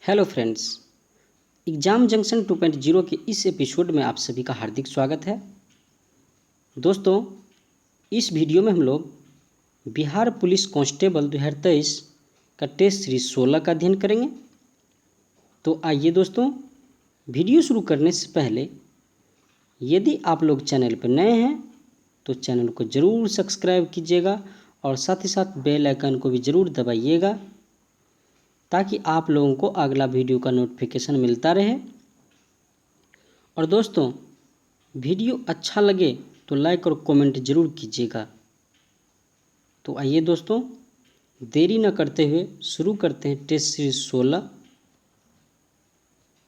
Hello friends, exam junction 2.0 के इस episode में आप सभी का हार्दिक स्वागत है। दोस्तों, इस वीडियो में हम लोग बिहार पुलिस कांस्टेबल 2023 का टेस्ट सीरीज 16 का अध्ययन करेंगे। तो आइए दोस्तों, वीडियो शुरू करने से पहले यदि आप लोग चैनल पर नए हैं तो चैनल को ज़रूर सब्सक्राइब कीजिएगा और साथ ही साथ बेल आइकन को भी ज़रूर दबाइएगा ताकि आप लोगों को अगला वीडियो का नोटिफिकेशन मिलता रहे। और दोस्तों, वीडियो अच्छा लगे तो लाइक और कमेंट ज़रूर कीजिएगा। तो आइए दोस्तों, देरी न करते हुए शुरू करते हैं टेस्ट सीरीज 16।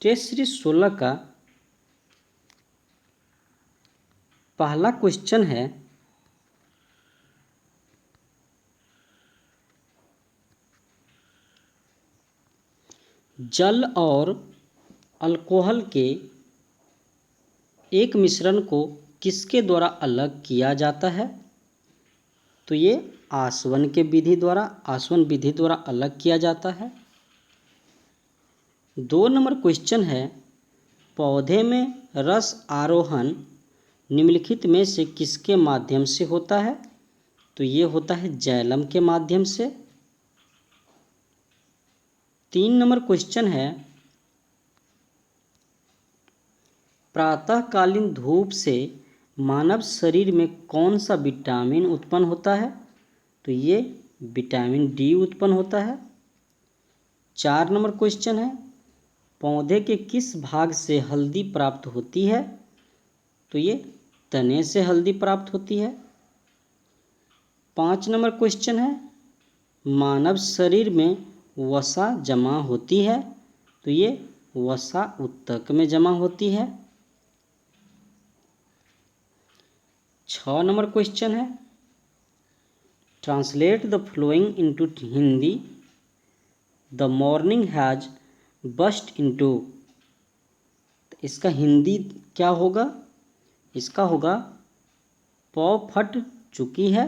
टेस्ट सीरीज 16 का पहला क्वेश्चन है, जल और अल्कोहल के एक मिश्रण को किसके द्वारा अलग किया जाता है? तो ये आसवन विधि द्वारा अलग किया जाता है। 2 नंबर क्वेश्चन है, पौधे में रस आरोहण निम्नलिखित में से किसके माध्यम से होता है? तो ये होता है जाइलम के माध्यम से। 3 नंबर क्वेश्चन है, प्रातःकालीन धूप से मानव शरीर में कौन सा विटामिन उत्पन्न होता है? तो ये विटामिन डी उत्पन्न होता है। 4 नंबर क्वेश्चन है, पौधे के किस भाग से हल्दी प्राप्त होती है? तो ये तने से हल्दी प्राप्त होती है। 5 नंबर क्वेश्चन है, मानव शरीर में वसा जमा होती है? तो ये वसा ऊतक में जमा होती है। 6 नंबर क्वेश्चन है, translate the flowing into Hindi. The morning has burst into. इसका हिंदी क्या होगा? इसका होगा पौ फट चुकी है।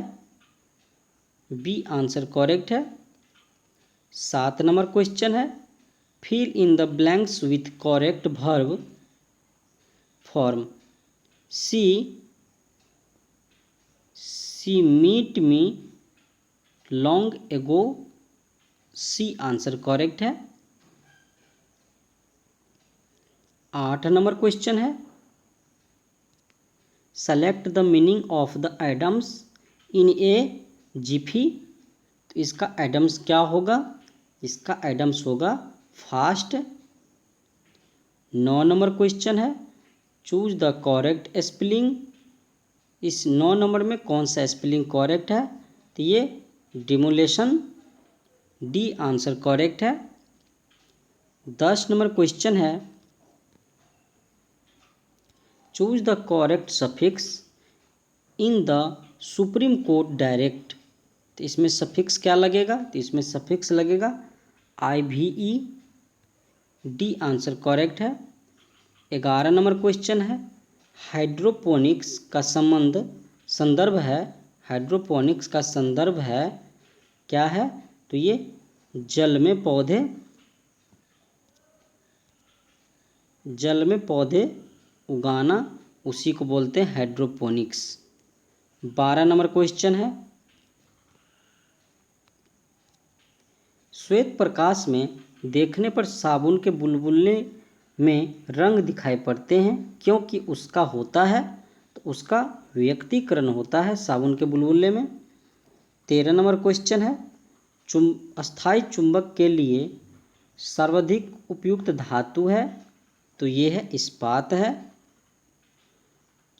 बी आंसर करेक्ट है। 7 नंबर क्वेश्चन है, fill in the blanks with correct verb form. C meet me long ago. C answer correct है। 8 नंबर क्वेश्चन है, select the meaning of the idioms in a jiffy. तो इसका idioms क्या होगा? इसका idioms होगा fast. 9 number question है, choose the correct spelling. इस 9 नंबर में कौन सा स्पेलिंग करेक्ट है? तो ये डिमोलेशन। डी आंसर करेक्ट है। 10 नंबर क्वेश्चन है, choose the correct suffix in the supreme court direct. तो इसमें सफिक्स क्या लगेगा? तो इसमें सफिक्स लगेगा IVE। डी आंसर करेक्ट है। 11 नंबर क्वेश्चन है, हाइड्रोपोनिक्स का संदर्भ है। हाइड्रोपोनिक्स का संदर्भ है क्या है? तो ये जल में पौधे उगाना, उसी को बोलते हैं हाइड्रोपोनिक्स। 12 नंबर क्वेश्चन है, श्वेत प्रकाश में देखने पर साबुन के बुलबुले में रंग दिखाई पड़ते हैं क्योंकि उसका होता है? तो उसका व्यक्तीकरण होता है साबुन के बुलबुले में। 13 नंबर क्वेश्चन है, अस्थायी चुंबक के लिए सर्वाधिक उपयुक्त धातु है? तो ये है इस्पात है।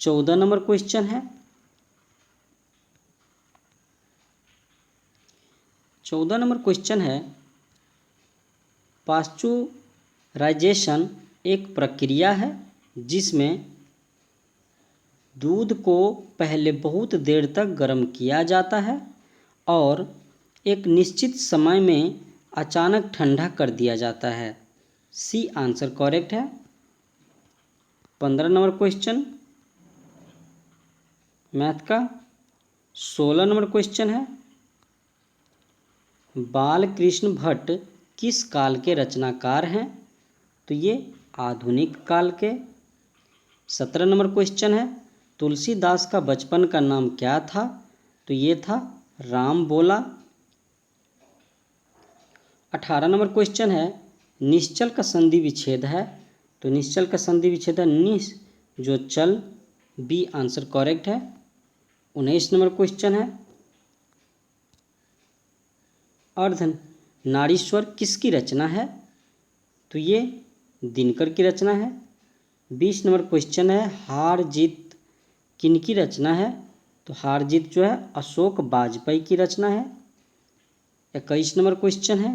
14 नंबर क्वेश्चन है, 14 नंबर क्वेश्चन है, पाश्चुराइजेशन एक प्रक्रिया है जिसमें दूध को पहले बहुत देर तक गर्म किया जाता है और एक निश्चित समय में अचानक ठंडा कर दिया जाता है। सी आंसर करेक्ट है। 15 नंबर क्वेश्चन मैथ का। 16 नंबर क्वेश्चन है, बालकृष्ण भट्ट किस काल के रचनाकार हैं? तो ये आधुनिक काल के। 17 नंबर क्वेश्चन है, तुलसीदास का बचपन का नाम क्या था? तो ये था राम बोला। 18 नंबर क्वेश्चन है, निश्चल का संधि विच्छेद है? तो निश्चल का संधि विच्छेद है निश जो चल, बी आंसर करेक्ट है। 19 नंबर क्वेश्चन है, अर्ध नारीश्वर किसकी रचना है? तो ये दिनकर की रचना है। 20 नंबर क्वेश्चन है, हार जीत किनकी रचना है? तो हार जीत जो है अशोक वाजपेयी की रचना है। 21 नंबर क्वेश्चन है,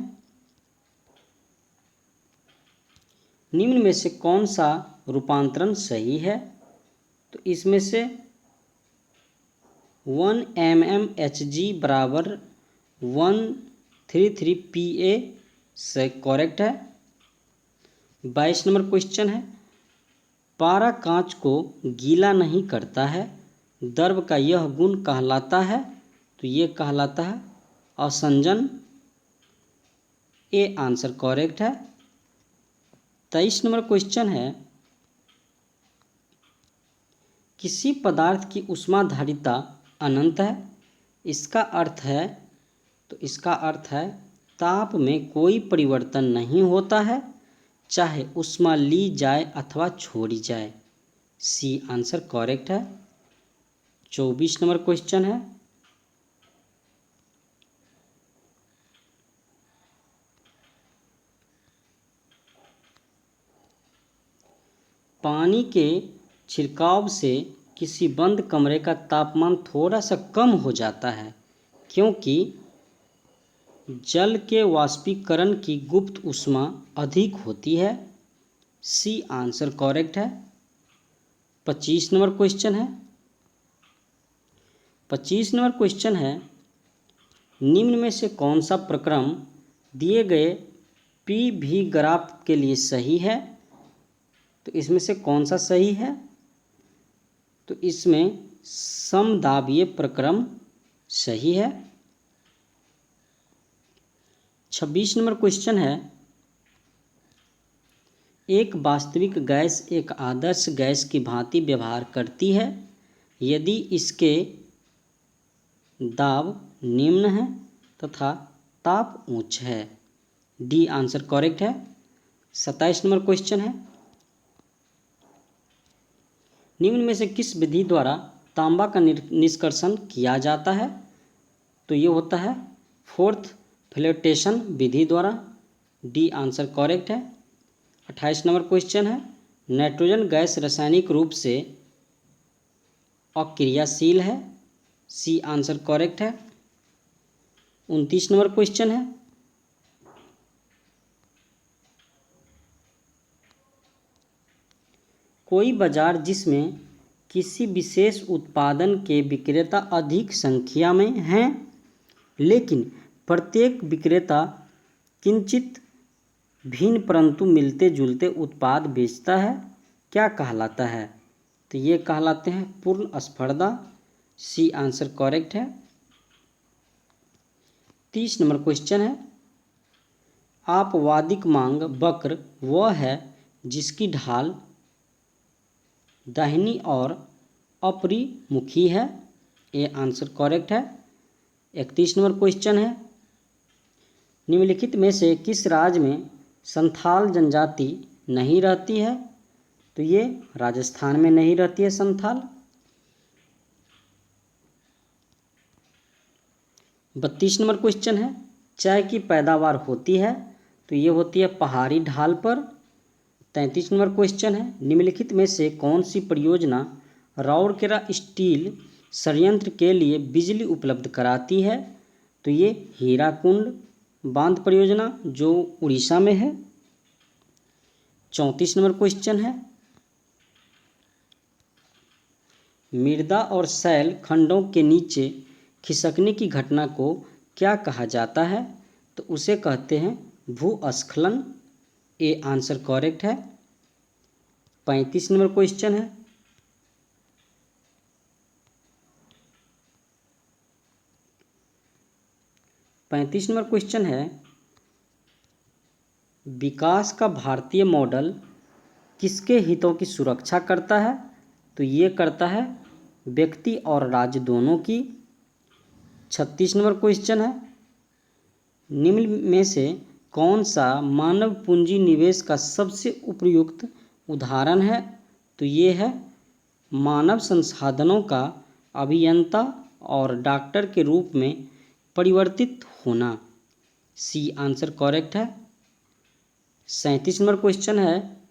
निम्न में से कौन सा रूपांतरण सही है? तो इसमें से 1 mmHg बराबर 133 Pa से करेक्ट है। 22 नंबर क्वेश्चन है, पारा कांच को गीला नहीं करता है, द्रव का यह गुण कहलाता है? तो ये कहलाता है असंजन, ए आंसर करेक्ट है। 23 नंबर क्वेश्चन है, किसी पदार्थ की ऊष्माधारिता अनंत है? इसका अर्थ है, तो इसका अर्थ है ताप में कोई परिवर्तन नहीं होता है, चाहे ऊष्मा ली जाए अथवा छोड़ी जाए, सी आंसर करेक्ट है। 24 नंबर क्वेश्चन है, पानी के छिड़काव से किसी बंद कमरे का तापमान थोड़ा सा कम हो जाता है क्योंकि जल के वाष्पीकरण की गुप्त ऊष्मा अधिक होती है, सी आंसर करेक्ट है। 25 नंबर क्वेश्चन है, 25 नंबर क्वेश्चन है, निम्न में से कौन सा प्रक्रम दिए गए पी भी ग्राफ के लिए सही है? तो इसमें से कौन सा सही है? तो इसमें समदाबीय प्रक्रम सही है। 26 नंबर क्वेश्चन है, एक वास्तविक गैस एक आदर्श गैस की भांति व्यवहार करती है यदि इसके दाब निम्न है तथा ताप उच्च है, डी आंसर करेक्ट है। 27 नंबर क्वेश्चन है, निम्न में से किस विधि द्वारा तांबा का निष्कर्षण किया जाता है? तो ये होता है फोर्थ फ्लोटेशन विधि द्वारा, डी आंसर करेक्ट है। 28 नंबर क्वेश्चन है, नाइट्रोजन गैस रासायनिक रूप से अक्रियाशील है, सी आंसर करेक्ट है। 29 नंबर क्वेश्चन है, कोई बाजार जिसमें किसी विशेष उत्पादन के विक्रेता अधिक संख्या में हैं लेकिन प्रत्येक विक्रेता किंचित भिन्न परंतु मिलते जुलते उत्पाद बेचता है, क्या कहलाता है? तो ये कहलाते हैं पूर्ण स्पर्धा, सी आंसर करेक्ट है। 30 नंबर क्वेश्चन है, आपवादिक मांग वक्र वह है जिसकी ढाल दाहिनी और अपरिमुखी है, ए आंसर करेक्ट है। 31 नंबर क्वेश्चन है, निम्नलिखित में से किस राज्य में संथाल जनजाति नहीं रहती है? तो ये राजस्थान में नहीं रहती है संथाल। 32 नंबर क्वेश्चन है, चाय की पैदावार होती है? तो ये होती है पहाड़ी ढाल पर। 33 नंबर क्वेश्चन है, निम्नलिखित में से कौन सी परियोजना राउरकेला स्टील संयंत्र के लिए बिजली उपलब्ध कराती है? तो ये हीराकुंड बांध परियोजना जो उड़ीसा में है। 34 नंबर क्वेश्चन है, मृदा और शैल खंडों के नीचे खिसकने की घटना को क्या कहा जाता है? तो उसे कहते हैं भूस्खलन, ए आंसर करेक्ट है। 35 नंबर क्वेश्चन है, विकास का भारतीय मॉडल किसके हितों की सुरक्षा करता है? तो ये करता है व्यक्ति और राज्य दोनों की। 36 नंबर क्वेश्चन है, निम्न में से कौन सा मानव पूंजी निवेश का सबसे उपयुक्त उदाहरण है? तो ये है मानव संसाधनों का अभियंता और डॉक्टर के रूप में परिवर्तित होना। सी आंसर करेक्ट है। 37 नंबर क्वेश्चन है,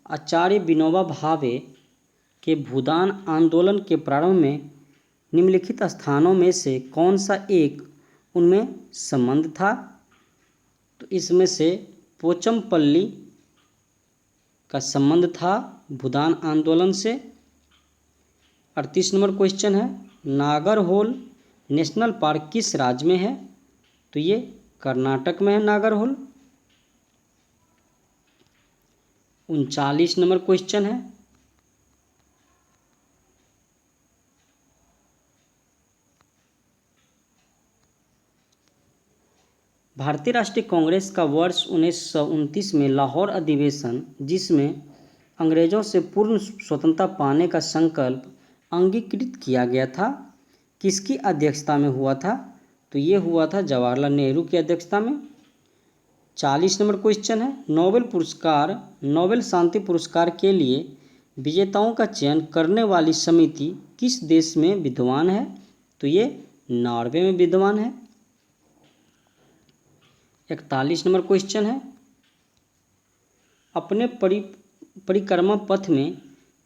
आचार्य विनोबा भावे के भूदान आंदोलन के प्रारंभ में निम्नलिखित स्थानों में से कौन सा एक उनमें संबंध था? तो इसमें से पोचमपल्ली का संबंध था भूदान आंदोलन से। 38 नंबर क्वेश्चन है, नागरहोल नेशनल पार्क किस राज्य में है? तो ये कर्नाटक में है नागरहोल। 39 नंबर क्वेश्चन है, भारतीय राष्ट्रीय कांग्रेस का वर्ष 1929 में लाहौर अधिवेशन, जिसमें अंग्रेजों से पूर्ण स्वतंत्रता पाने का संकल्प अंगीकृत किया गया था, किसकी अध्यक्षता में हुआ था? तो ये हुआ था जवाहरलाल नेहरू की अध्यक्षता में। 40 नंबर क्वेश्चन है, नोबेल शांति पुरस्कार के लिए विजेताओं का चयन करने वाली समिति किस देश में विद्यमान है? तो ये नॉर्वे में विद्यमान है। 41 नंबर क्वेश्चन है, अपने परिक्रमा पथ में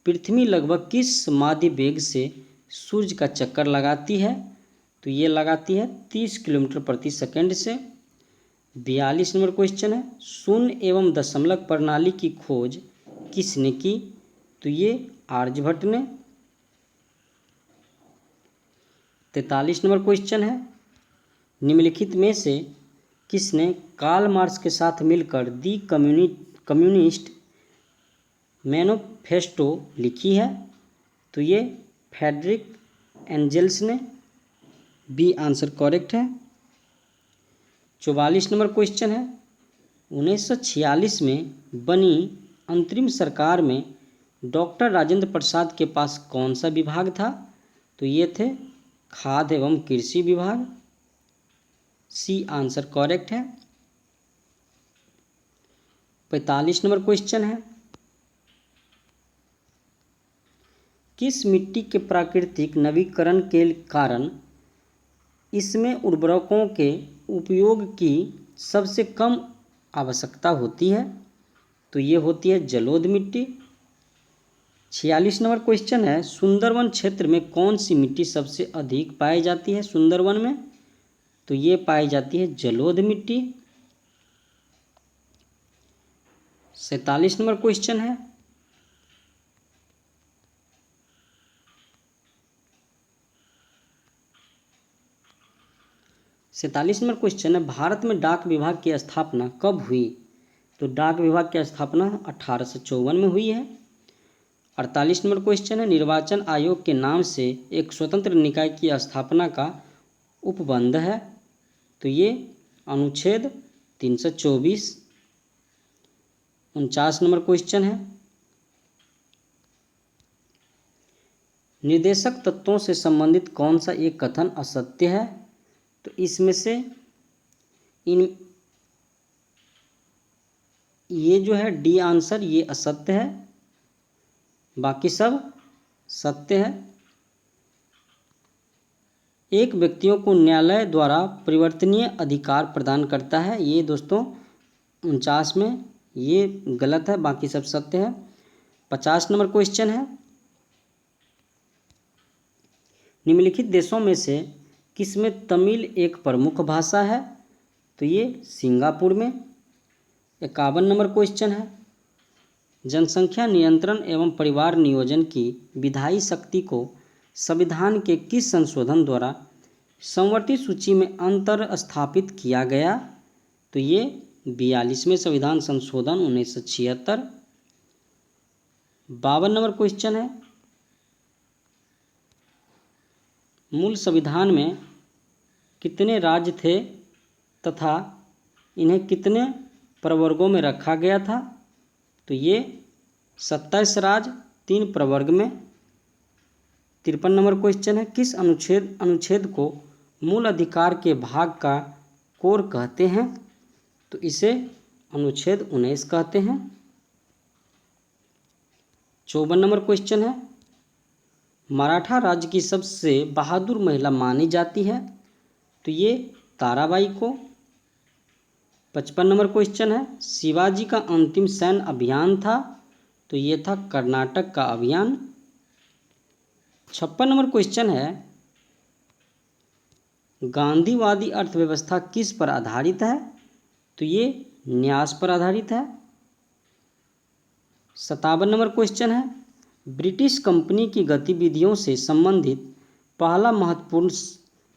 पृथ्वी लगभग किस माध्य वेग से सूर्य का चक्कर लगाती है? तो ये लगाती है 30 किलोमीटर प्रति सेकंड से। 42 नंबर क्वेश्चन है, शून्य एवं दशमलव प्रणाली की खोज किसने की? तो ये आर्यभट्ट ने। 43 नंबर क्वेश्चन है, निम्नलिखित में से किसने कार्ल मार्क्स के साथ मिलकर दी कम्युनिस्ट मैनिफेस्टो लिखी है? तो ये फ्रेडरिक एंजेल्स ने। बी आंसर करेक्ट है। 44 नंबर क्वेश्चन है, 1946 में बनी अंतरिम सरकार में डॉक्टर राजेंद्र प्रसाद के पास कौन सा विभाग था? तो ये थे खाद्य एवं कृषि विभाग। सी आंसर करेक्ट है। 45 नंबर क्वेश्चन है, किस मिट्टी के प्राकृतिक नवीकरण के कारण इसमें उर्वरकों के उपयोग की सबसे कम आवश्यकता होती है? तो ये होती है जलोढ़ मिट्टी। 46 नंबर क्वेश्चन है, सुंदरवन क्षेत्र में कौन सी मिट्टी सबसे अधिक पाई जाती है? सुंदरवन में तो ये पाई जाती है जलोढ़ मिट्टी। 47 नंबर क्वेश्चन है, भारत में डाक विभाग की स्थापना कब हुई? तो डाक विभाग की स्थापना 1854 में हुई है। 48 नंबर क्वेश्चन है, निर्वाचन आयोग के नाम से एक स्वतंत्र निकाय की स्थापना का उपबंध है? तो ये अनुच्छेद 324। 49 नंबर क्वेश्चन है, निर्देशक तत्वों से संबंधित कौन सा एक कथन असत्य है? तो इसमें से ये जो है डी आंसर, ये असत्य है, बाकी सब सत्य है। एक व्यक्तियों को न्यायालय द्वारा परिवर्तनीय अधिकार प्रदान करता है, ये दोस्तों 49 में ये गलत है, बाकी सब सत्य है। 50 नंबर क्वेश्चन है, निम्नलिखित देशों में से किसमें तमिल एक प्रमुख भाषा है? तो ये सिंगापुर में। 51 नंबर क्वेश्चन है, जनसंख्या नियंत्रण एवं परिवार नियोजन की विधायी शक्ति को संविधान के किस संशोधन द्वारा समवर्ती सूची में अंतर स्थापित किया गया? तो ये 42वें संविधान संशोधन 1976। 52 नंबर क्वेश्चन है, मूल संविधान में कितने राज्य थे तथा इन्हें कितने प्रवर्गों में रखा गया था? तो ये 27 राज्य 3 प्रवर्ग में। 53 नंबर क्वेश्चन है, किस अनुच्छेद को मूल अधिकार के भाग का कोर कहते हैं? तो इसे अनुच्छेद 19 कहते हैं। 54 नंबर क्वेश्चन है, मराठा राज्य की सबसे बहादुर महिला मानी जाती है? तो ये ताराबाई को। 55 नंबर क्वेश्चन है, शिवाजी का अंतिम सैन्य अभियान था? तो ये था कर्नाटक का अभियान। 56 नंबर क्वेश्चन है, गांधीवादी अर्थव्यवस्था किस पर आधारित है? तो ये न्यास पर आधारित है। 57 नंबर क्वेश्चन है, ब्रिटिश कंपनी की गतिविधियों से संबंधित पहला महत्वपूर्ण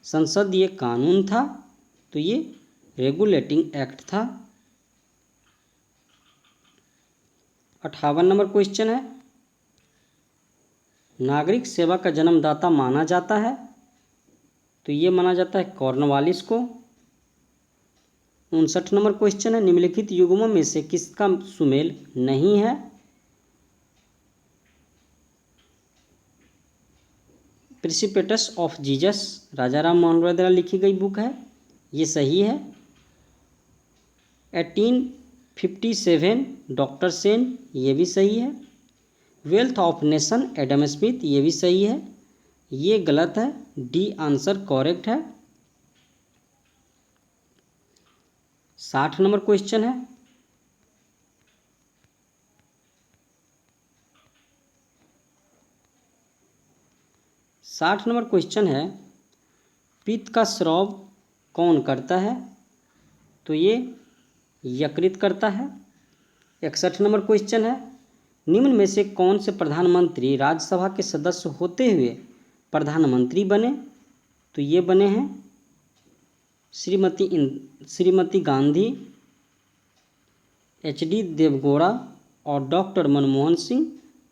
संसदीय कानून था? तो ये रेगुलेटिंग एक्ट था। 58 नंबर क्वेश्चन है, नागरिक सेवा का जन्मदाता माना जाता है? तो ये माना जाता है कॉर्नवालिस को। 59 नंबर क्वेश्चन है, निम्नलिखित युग्मों में से किसका सुमेल नहीं है? प्रिसिपिटस ऑफ जीसस राजा राम मोहन रॉय द्वारा लिखी गई बुक है, ये सही है। 1857 डॉक्टर सेन, ये भी सही है। Wealth of nation Adam Smith, ये भी सही है। ये गलत है, डी आंसर करेक्ट है। 60 नंबर क्वेश्चन है, पित्त का स्राव कौन करता है? तो ये यकृत करता है। 61 नंबर क्वेश्चन है, निम्न में से कौन से प्रधानमंत्री राज्यसभा के सदस्य होते हुए प्रधानमंत्री बने? तो ये बने हैं श्रीमती गांधी, HD देवगौड़ा और डॉक्टर मनमोहन सिंह।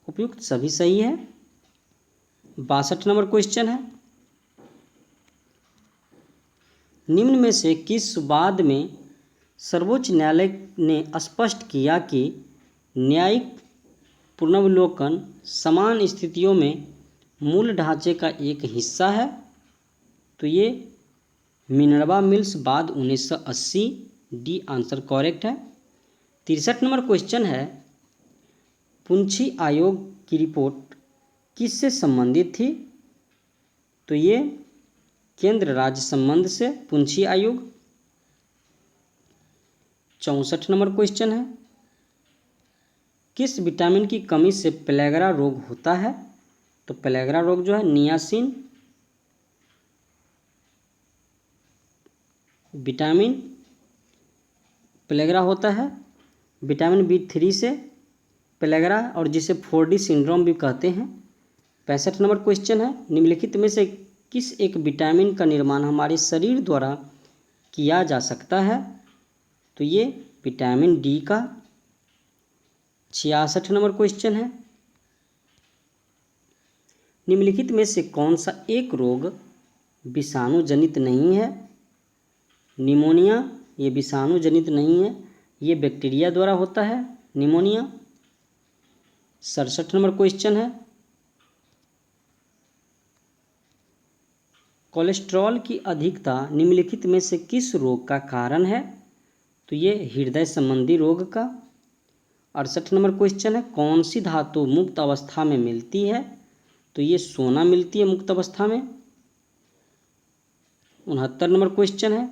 उपयुक्त सभी सही है। 62 नंबर क्वेश्चन है, निम्न में से किस वाद में सर्वोच्च न्यायालय ने स्पष्ट किया कि न्यायिक पुनर्विलोकन समान स्थितियों में मूल ढांचे का एक हिस्सा है? तो ये मिनर्वा मिल्स वाद 1980, डी आंसर करेक्ट है। 63 नंबर क्वेश्चन है, पुंछी आयोग की रिपोर्ट किससे संबंधित थी? तो ये केंद्र राज्य संबंध से पुंछी आयोग। 64 नंबर क्वेश्चन है, किस विटामिन की कमी से पेलेग्रा रोग होता है? तो पेलेग्रा रोग जो है नियासिन विटामिन पेलेग्रा होता है विटामिन B3 से पेलेग्रा, और जिसे 4D सिंड्रोम भी कहते हैं। 65 नंबर क्वेश्चन है, निम्नलिखित में से किस एक विटामिन का निर्माण हमारे शरीर द्वारा किया जा सकता है? तो ये विटामिन D का। 66 नंबर क्वेश्चन है, निम्नलिखित में से कौन सा एक रोग विषाणु जनित नहीं है? निमोनिया, ये विषाणु जनित नहीं है, ये बैक्टीरिया द्वारा होता है निमोनिया। 67 नंबर क्वेश्चन है, कोलेस्ट्रॉल की अधिकता निम्नलिखित में से किस रोग का कारण है? तो ये हृदय संबंधी रोग का। 68 नंबर क्वेश्चन है, कौन सी धातु मुक्त अवस्था में मिलती है? तो ये सोना मिलती है मुक्त अवस्था में। 69 नंबर क्वेश्चन है,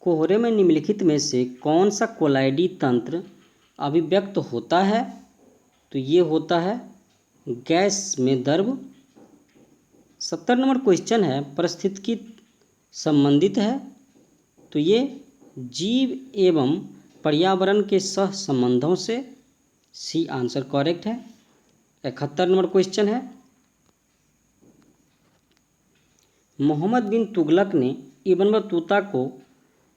कोहरे में निम्नलिखित में से कौन सा कोलाइडी तंत्र अभिव्यक्त होता है? तो ये होता है गैस में द्रव। 70 नंबर क्वेश्चन है, पारिस्थितिकी संबंधित है? तो ये जीव एवं पर्यावरण के सह संबंधों से, सी आंसर करेक्ट है। 71 नंबर क्वेश्चन है, मोहम्मद बिन तुगलक ने इब्न बतूता को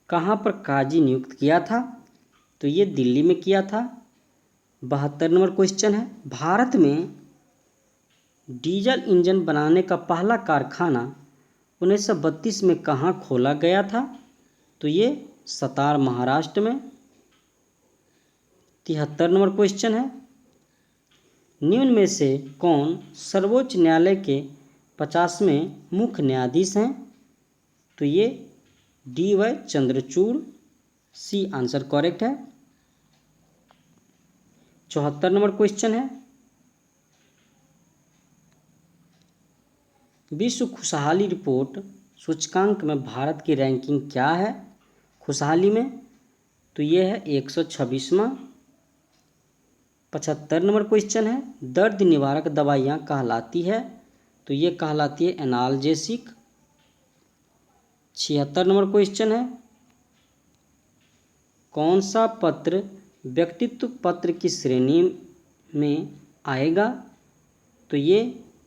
कहाँ पर काजी नियुक्त किया था? तो ये दिल्ली में किया था। 72 नंबर क्वेश्चन है, भारत में डीजल इंजन बनाने का पहला कारखाना 1932 में कहाँ खोला गया था? तो ये सतार महाराष्ट्र में। 73 नंबर क्वेश्चन है, निम्न में से कौन सर्वोच्च न्यायालय के 50वें मुख्य न्यायाधीश हैं? तो ये DY Chandrachud, C answer correct है। 74 नंबर क्वेश्चन है, विश्व खुशहाली रिपोर्ट सूचकांक में भारत की रैंकिंग क्या है खुशहाली में? तो ये है 126वां। 75 नंबर क्वेश्चन है, दर्द निवारक दवाइयाँ कहलाती है? तो ये कहलाती है एनाल्जेसिक। 76 नंबर क्वेश्चन है, कौन सा पत्र व्यक्तित्व पत्र की श्रेणी में आएगा? तो ये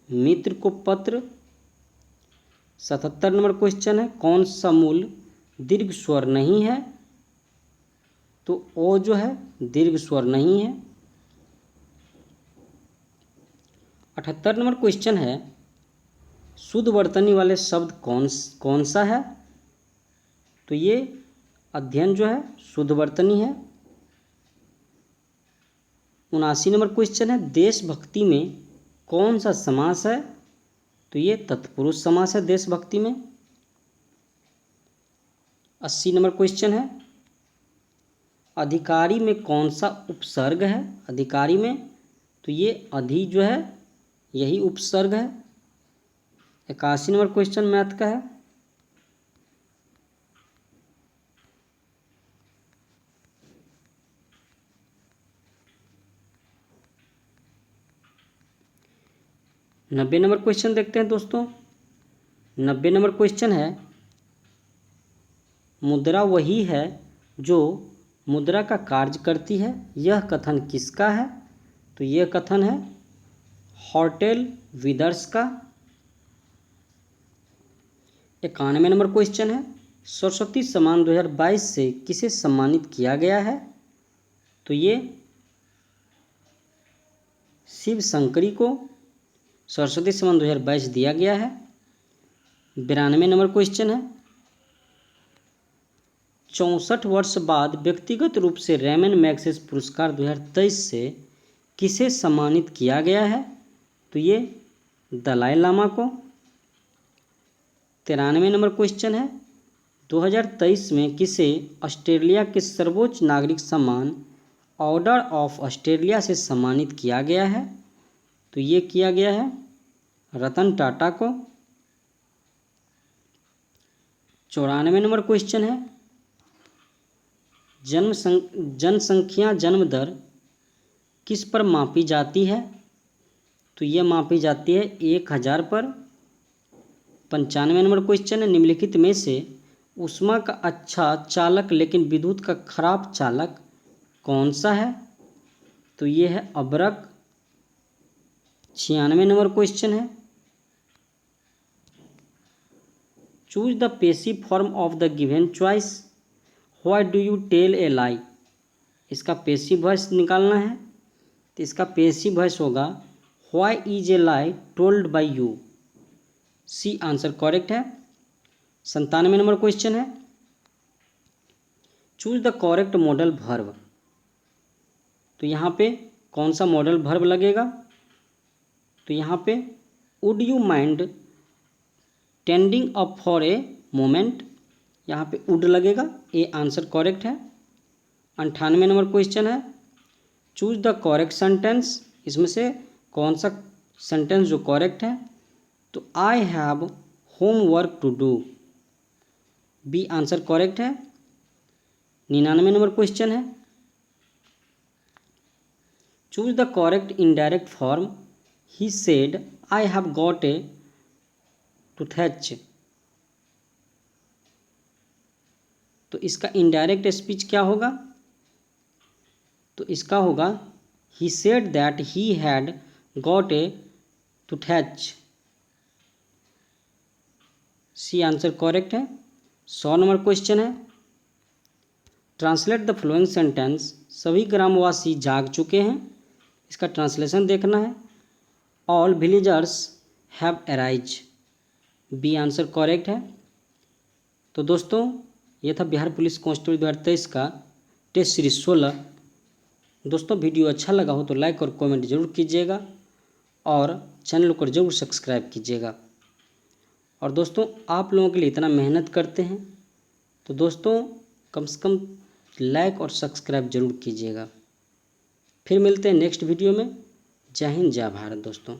मित्र को पत्र। 77 नंबर क्वेश्चन है, कौन सा मूल दीर्घ स्वर नहीं है? तो ओ जो है दीर्घ स्वर नहीं है। 78 नंबर क्वेश्चन है, शुद्ध वर्तनी वाले शब्द कौन सा है? तो ये अध्ययन जो है शुद्ध वर्तनी है। 79 नंबर क्वेश्चन है, देशभक्ति में कौन सा समास है? तो ये तत्पुरुष समास है देशभक्ति में। 80 नंबर क्वेश्चन है, अधिकारी में कौन सा उपसर्ग है? अधिकारी में तो ये अधि जो है यही उपसर्ग है। 81 नंबर क्वेश्चन मैथ का है, नब्बे नंबर क्वेश्चन देखते हैं दोस्तों। 90 नंबर क्वेश्चन है, मुद्रा वही है जो मुद्रा का कार्य करती है, यह कथन किसका है? तो यह कथन है हॉटेल विदर्स का। 91 नंबर क्वेश्चन है, सरस्वती सम्मान 2022 से किसे सम्मानित किया गया है? तो ये शिव शंकरी को सरस्वती सम्मान 2022 दिया गया है। 92 नंबर क्वेश्चन है, 64 वर्ष बाद व्यक्तिगत रूप से रेमन मैग्सेसे पुरस्कार 2023 से किसे सम्मानित किया गया है? तो ये दलाई लामा को। 93 नंबर क्वेश्चन है, 2023 में किसे ऑस्ट्रेलिया के सर्वोच्च नागरिक सम्मान ऑर्डर ऑफ ऑस्ट्रेलिया से सम्मानित किया गया है? तो ये किया गया है रतन टाटा को। 94 नंबर क्वेश्चन है, जनसंख्या जन्म दर किस पर मापी जाती है? तो यह मापी जाती है 1000 पर। 95 नंबर क्वेश्चन है, निम्नलिखित में से ऊष्मा का अच्छा चालक लेकिन विद्युत का खराब चालक कौन सा है? तो ये है अभ्रक। 96 नंबर क्वेश्चन है, choose the passive form of the given choice, why do you tell a lie? इसका पेसिव वॉइस निकालना है, तो इसका पेसिव वॉइस होगा why is a lie told by you, C answer correct है। 97 नंबर क्वेश्चन है, choose the correct modal verb. तो यहाँ पे कौन सा मॉडल वर्ब लगेगा? तो यहाँ पे would you mind tending up for a moment, यहाँ पे वुड लगेगा, ए आंसर करेक्ट है। 98 नंबर क्वेश्चन है, चूज द करेक्ट सेंटेंस। इसमें से कौन सा सेंटेंस जो करेक्ट है? तो I have homework to do, B answer correct है। 99 नंबर क्वेश्चन है, choose the correct indirect form, he said I have got a toothache. तो इसका इनडायरेक्ट स्पीच क्या होगा? तो इसका होगा he said that he had got a toothache, C answer correct है। 100 नंबर क्वेश्चन है, ट्रांसलेट द फ्लोइंग सेंटेंस, सभी ग्रामवासी जाग चुके हैं, इसका ट्रांसलेशन देखना है। All villagers have arise, B answer correct है। तो दोस्तों ये था बिहार पुलिस कांस्टेबल 2023 का टेस्ट सीरीज 16। दोस्तों वीडियो अच्छा लगा हो तो लाइक और कमेंट जरूर कीजिएगा और चैनल को जरूर सब्सक्राइब कीजिएगा। और दोस्तों आप लोगों के लिए इतना मेहनत करते हैं तो दोस्तों कम से कम लाइक और सब्सक्राइब जरूर कीजिएगा। फिर मिलते हैं नेक्स्ट वीडियो में। जय हिंद जय भारत दोस्तों।